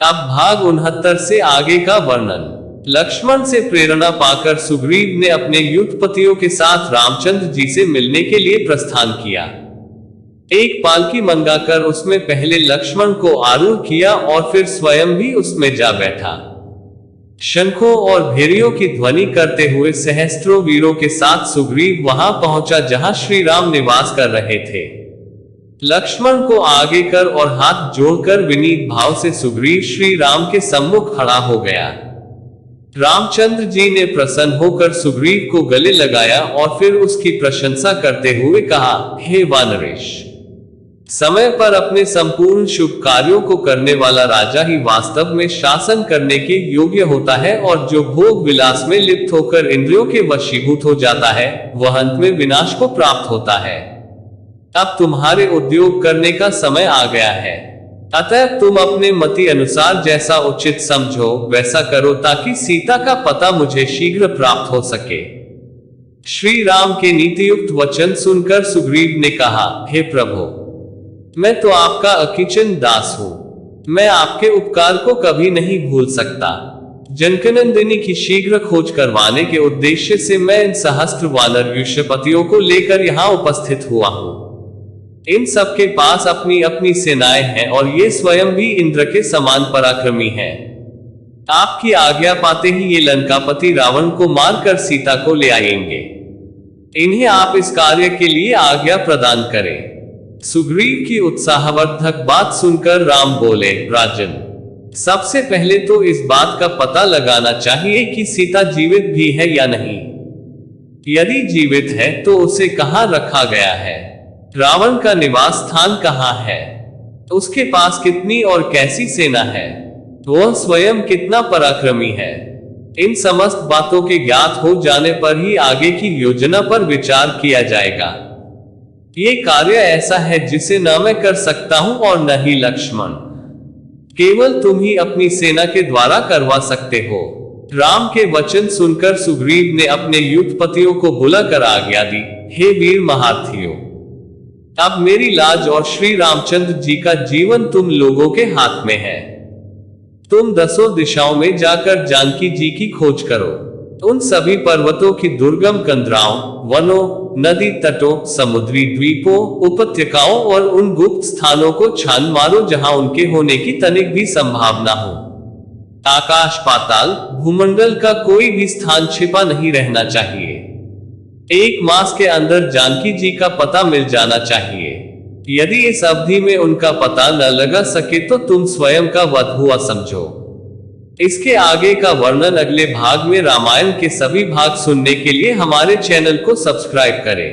अब भाग 69 से आगे का वर्णन। लक्ष्मण से प्रेरणा पाकर सुग्रीव ने अपने युद्धपतियों के साथ रामचंद्र जी से मिलने के लिए प्रस्थान किया। एक पालकी मंगाकर उसमें पहले लक्ष्मण को आरूढ़ किया और फिर स्वयं भी उसमें जा बैठा। शंखों और भेरियों की ध्वनि करते हुए सहस्त्रों वीरों के साथ सुग्रीव वहां पहुंचा जहां श्री राम निवास कर रहे थे। लक्ष्मण को आगे कर और हाथ जोड़कर विनीत भाव से सुग्रीव श्री राम के सम्मुख खड़ा हो गया। रामचंद्र जी ने प्रसन्न होकर सुग्रीव को गले लगाया और फिर उसकी प्रशंसा करते हुए कहा, हे वानरेश, समय पर अपने संपूर्ण शुभ कार्यों को करने वाला राजा ही वास्तव में शासन करने के योग्य होता है, और जो भोग विलास में लिप्त होकर इंद्रियों के वशीभूत हो जाता है वह अंत में विनाश को प्राप्त होता है। अब तुम्हारे उद्योग करने का समय आ गया है, अतः तुम अपने मति अनुसार जैसा उचित समझो वैसा करो, ताकि सीता का पता मुझे शीघ्र प्राप्त हो सके। श्री राम के नीतियुक्त वचन सुनकर सुग्रीव ने कहा, हे प्रभु, मैं तो आपका अकिंचन दास हूँ। मैं आपके उपकार को कभी नहीं भूल सकता। जनकनंदिनी की शीघ्र खोज करवाने के उद्देश्य से मैं इन सहस्त्र वानर युष्यपतियों को लेकर यहाँ उपस्थित हुआ हूँ। इन सबके पास अपनी अपनी सेनाएं हैं और ये स्वयं भी इंद्र के समान पराक्रमी हैं। आपकी आज्ञा पाते ही ये लंकापति रावण को मारकर सीता को ले आएंगे। इन्हें आप इस कार्य के लिए आज्ञा प्रदान करें। सुग्रीव की उत्साहवर्धक बात सुनकर राम बोले, राजन, सबसे पहले तो इस बात का पता लगाना चाहिए कि सीता जीवित भी है या नहीं। यदि जीवित है तो उसे कहाँ रखा गया है? रावण का निवास स्थान कहाँ है? उसके पास कितनी और कैसी सेना है? वह स्वयं कितना पराक्रमी है? इन समस्त बातों के ज्ञात हो जाने पर ही आगे की योजना पर विचार किया जाएगा। ये कार्य ऐसा है जिसे न मैं कर सकता हूं और न ही लक्ष्मण, केवल तुम ही अपनी सेना के द्वारा करवा सकते हो। राम के वचन सुनकर सुग्रीव ने अपने युद्धपतियों को बुलाकर आज्ञा दी, हे वीर महारथियों, अब मेरी लाज और श्री रामचंद्र जी का जीवन तुम लोगों के हाथ में है। तुम 10 दिशाओं में जाकर जानकी जी की खोज करो। उन सभी पर्वतों की दुर्गम कंदराओं, वनों, नदी तटों, समुद्री द्वीपों, उपत्यकाओं और उन गुप्त स्थानों को छान मारो जहां उनके होने की तनिक भी संभावना हो। आकाश पाताल भूमंडल का कोई भी स्थान छिपा नहीं रहना चाहिए। 1 मास के अंदर जानकी जी का पता मिल जाना चाहिए। यदि इस अवधि में उनका पता न लगा सके तो तुम स्वयं का वध हुआ समझो। इसके आगे का वर्णन अगले भाग में। रामायण के सभी भाग सुनने के लिए हमारे चैनल को सब्सक्राइब करें।